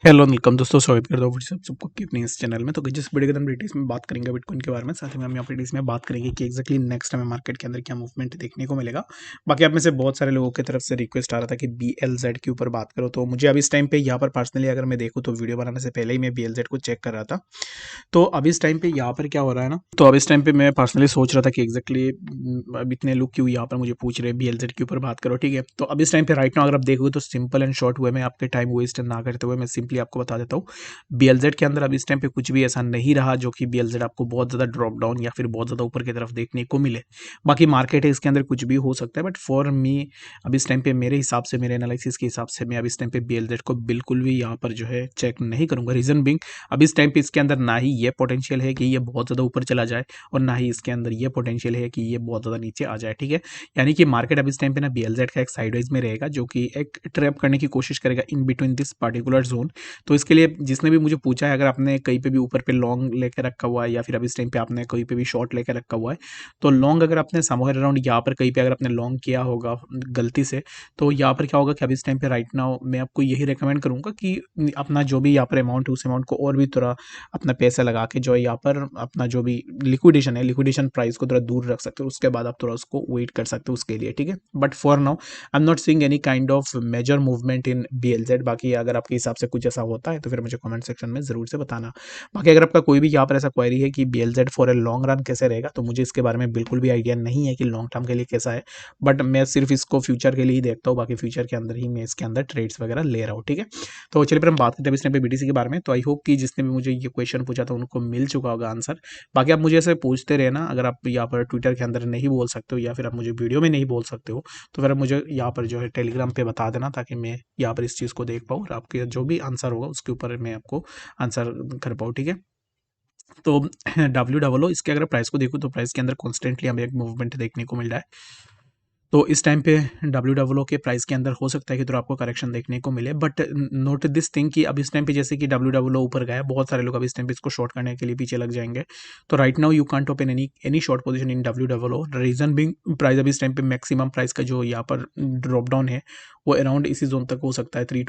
Hello welcome दोस्तों, स्वागत करता हूँ फिर से सबको अपने इस चैनल में। तो जिस वीडियो के अंदर डिटेल्स में बात करेंगे बिटकॉइन के बारे में, साथ ही में हम यहाँ पे डिटेल्स में बात करेंगे कि एक्जैक्टली नेक्स्ट हमें मार्केट के अंदर क्या मूवमेंट देखने को मिलेगा। बाकी आप में से बहुत सारे लोगों की तरफ से रिक्वेस्ट आ रहा था कि BLZ के ऊपर बात करो, तो मुझे अब इस टाइम पे यहाँ पर पर्सनली अगर मैं देखूँ तो वीडियो बनाने से पहले ही मैं BLZ को चेक कर रहा था। तो अब इस टाइम पे यहाँ पर क्या हो रहा है ना, तो अब इस टाइम पे मैं पर्सनली सोच रहा था कि एक्जैक्टली अब इतने लोग क्यों यहाँ पर मुझे पूछ रहे हैं BLZ के ऊपर बात करो, ठीक है। तो अब इस टाइम पे राइट नाउ अगर आप देखोगे तो सिंपल एंड शॉर्ट हुए, मैं आपके टाइम वेस्ट ना करते हुए मैं सिंपली आपको बता देता हूँ। BLZ के अंदर अब इस टाइम पे कुछ भी ऐसा नहीं रहा जो कि BLZ आपको बहुत ज़्यादा ड्रॉप डाउन या फिर बहुत ज़्यादा ऊपर की तरफ देखने को मिले। बाकी मार्केट है, इसके अंदर कुछ भी हो सकता है, बट फॉर मी अब इस टाइम पे मेरे हिसाब से, मेरे एनालिसिस के हिसाब से मैं अब इस टाइम पे BLZ को बिल्कुल भी यहाँ पर जो है चेक नहीं करूंगा। रीजन बिंग, अब इस टाइम पे इसके अंदर ना ही ये पोटेंशियल है कि ये बहुत ज़्यादा ऊपर चला जाए और ना ही इसके अंदर ये पोटेंशियल है कि ये बहुत ज़्यादा नीचे आ जाए, ठीक है। यानी कि मार्केट अब इस टाइम पे ना BLZ का एक साइडवेज में रहेगा, जो कि एक ट्रैप करने की कोशिश करेगा in between this particular zone. तो इसके लिए जिसने भी मुझे पूछा है, अगर आपने कहीं पे भी ऊपर पे लॉन्ग लेके रखा हुआ है या फिर अब इस टाइम पे आपने कहीं पे भी शॉर्ट लेके रखा हुआ है, तो लॉन्ग अगर आपने समवेयर अराउंड यहाँ पर कहीं पे अगर आपने लॉन्ग किया होगा गलती से, तो यहाँ पर क्या होगा कि अब इस टाइम पे राइट नाउ मैं आपको यही रिकमेंड करूंगा कि अपना जो भी यहाँ पर अमाउंट है उस अमाउंट को और भी थोड़ा अपना पैसा लगा के जो है यहाँ पर अपना जो भी लिक्विडेशन है, लिक्विडेशन प्राइस को थोड़ा दूर रख सकते हो। उसके बाद आप थोड़ा उसको वेट कर सकते हो उसके लिए, ठीक है। But for now I am not seeing any kind of major movement in BLZ। बाकी अगर आपके हिसाब से कुछ ऐसा होता है तो फिर मुझे कमेंट सेक्शन में ज़रूर से बताना। बाकी अगर आपका कोई भी यहाँ पर ऐसा क्वेरी है कि BLZ for a long run कैसे रहेगा, तो मुझे इसके बारे में बिल्कुल भी आइडिया नहीं है कि लॉन्ग टर्म के लिए कैसा है। बट मैं सिर्फ इसको फ्यूचर के लिए ही देखता हूँ, बाकी फ्यूचर के अंदर ही मैं इसके अंदर ट्रेड्स वगैरह ले रहा हूँ, ठीक है। तो चलिए फिर हम बात करते हैं इस टाइम पे BTC के बारे में। तो आई होप कि जिसने भी मुझे ये क्वेश्चन पूछा था उनको मिल चुका होगा आंसर। बाकी आप मुझे ऐसे पूछते रहना, अगर आप यहाँ पर ट्विटर के अंदर नहीं बोल सकते हो या फिर आप मुझे वीडियो में नहीं बोल सकते हो, तो फिर आप मुझे यहाँ पर जो है टेलीग्राम पे बता देना, ताकि मैं यहाँ पर इस चीज़ को देख पाऊँ और आपके जो भी आंसर होगा उसके ऊपर मैं आपको आंसर कर पाऊँ, ठीक है। तो WOO इसके अगर प्राइस को देखूँ तो प्राइस के अंदर कॉन्स्टेंटली हमें एक मूवमेंट देखने को मिल रहा है। तो इस टाइम पे WOO के प्राइस के अंदर हो सकता है कि थोड़ा आपको करेक्शन देखने को मिले, बट नोट दिस थिंग कि अब इस टाइम पे जैसे कि WOO ऊपर गया है, बहुत सारे लोग अब इस टाइम पे इसको शॉर्ट करने के लिए पीछे लग जाएंगे। तो right now you can't open any short position in WOO। Reason being, price अब इस टाइम पे मैक्सिमम प्राइस का जो यहाँ पर ड्रॉप डाउन है वो अराउंड इसी जोन तक हो सकता है, 3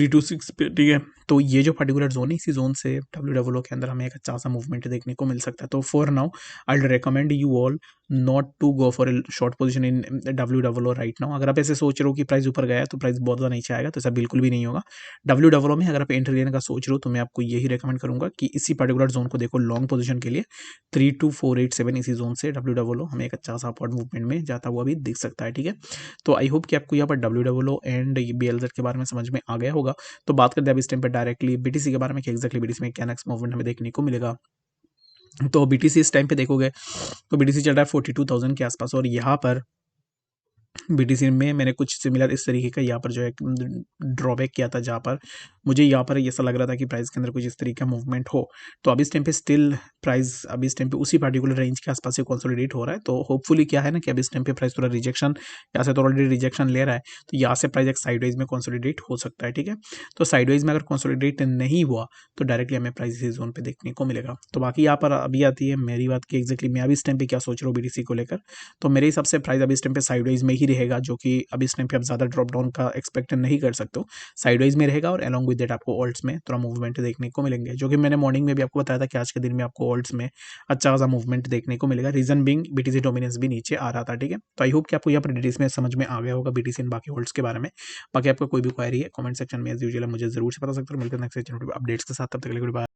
to 6 पे, ठीक है। तो ये जो पर्टिकुलर जोन है, इसी जोन से WOO के अंदर हमें एक अच्छा सा मूवमेंट देखने को मिल सकता है। तो for now I recommend you all not to go for a short position in WOO right now. अगर आप ऐसे सोच रहे हो कि प्राइस ऊपर गया है तो प्राइस बहुत ज़्यादा नीचे आएगा, तो ऐसा बिल्कुल भी नहीं होगा। WOO में अगर आप एंट्री लेने का सोच रहे हो तो मैं आपको यही रिकमेंड करूंगा कि इसी पर्टिकुलर जोन को देखो लॉन्ग पोजीशन के लिए। 32487 इसी जोन से WOO हमें एक अच्छा सा अपवर्ड मूवमेंट में जाता हुआ भी दिख सकता है, ठीक है। तो आई होप कि आपको यहाँ पर WOO एंड BLZ के बारे में समझ में आ गया होगा। तो बात करते हैं अब इस टाइम पर डायरेक्टली BTC के बारे में कि एक्जैक्टली BTC में क्या नेक्स्ट मूवमेंट हमें देखने को मिलेगा। तो BTC इस टाइम पे देखोगे तो BTC चल रहा है 42,000 के आसपास, और यहाँ पर BTC में मैंने कुछ सिमिलर इस तरीके का यहाँ पर जो है ड्रॉबैक किया था, जहाँ पर मुझे यहाँ पर ऐसा लग रहा था कि प्राइस के अंदर कुछ इस तरीके का मूवमेंट हो। तो अब इस टाइम पे स्टिल प्राइस अब इस टाइम पे उसी पर्टिकुलर रेंज के आसपास से कंसोलिडेट हो रहा है। तो होपफुली क्या है ना कि अब इस टाइम पे प्राइस थोड़ा रिजेक्शन, यहाँ से तो ऑलरेडी रिजेक्शन ले रहा है, तो यहाँ से प्राइस एक साइडवेज में कंसोलिडेट हो सकता है, ठीक है। तो साइडवेज में अगर कंसोलिडेट नहीं हुआ तो डायरेक्टली हमें प्राइस इस जोन पे देखने को मिलेगा। तो बाकी यहाँ पर अभी आती है मेरी बात की एक्जैक्टली मैं अभी इस टाइम पे क्या सोच रहा हूँ BTC को लेकर। तो मेरे हिसाब से प्राइस अभी इस टाइम पे साइडवेज में ही रहेगा, जो कि अभी इस टाइम पे आप ज़्यादा ड्रॉप डाउन का एक्सपेक्ट नहीं कर सकते हो। साइडवेज में रहेगा और अलॉन्ग विद दैट आपको ऑल्ट्स में थोड़ा मूवमेंट देखने को मिलेंगे, जो कि मैंने मॉर्निंग में भी आपको बताया था कि आज के दिन में आपको ऑल्ट्स में अच्छा खासा मूवमेंट देखने को मिलेगा। रीजन बिंग BTC डोमिनेंस भी नीचे आ रहा था, ठीक है। तो आई होप कि आपको यहाँ पर डिटेल्स में समझ में आ गया होगा BTC एंड बाकी होल्ड्स के बारे में। बाकी आपका कोई भी क्वेरी है कमेंट सेक्शन में एज यूजुअल मुझे जरूर से बता सकते हो। मिलते हैं नेक्स्ट अपडेट्स के साथ, तब तक के लिए गुड बाय।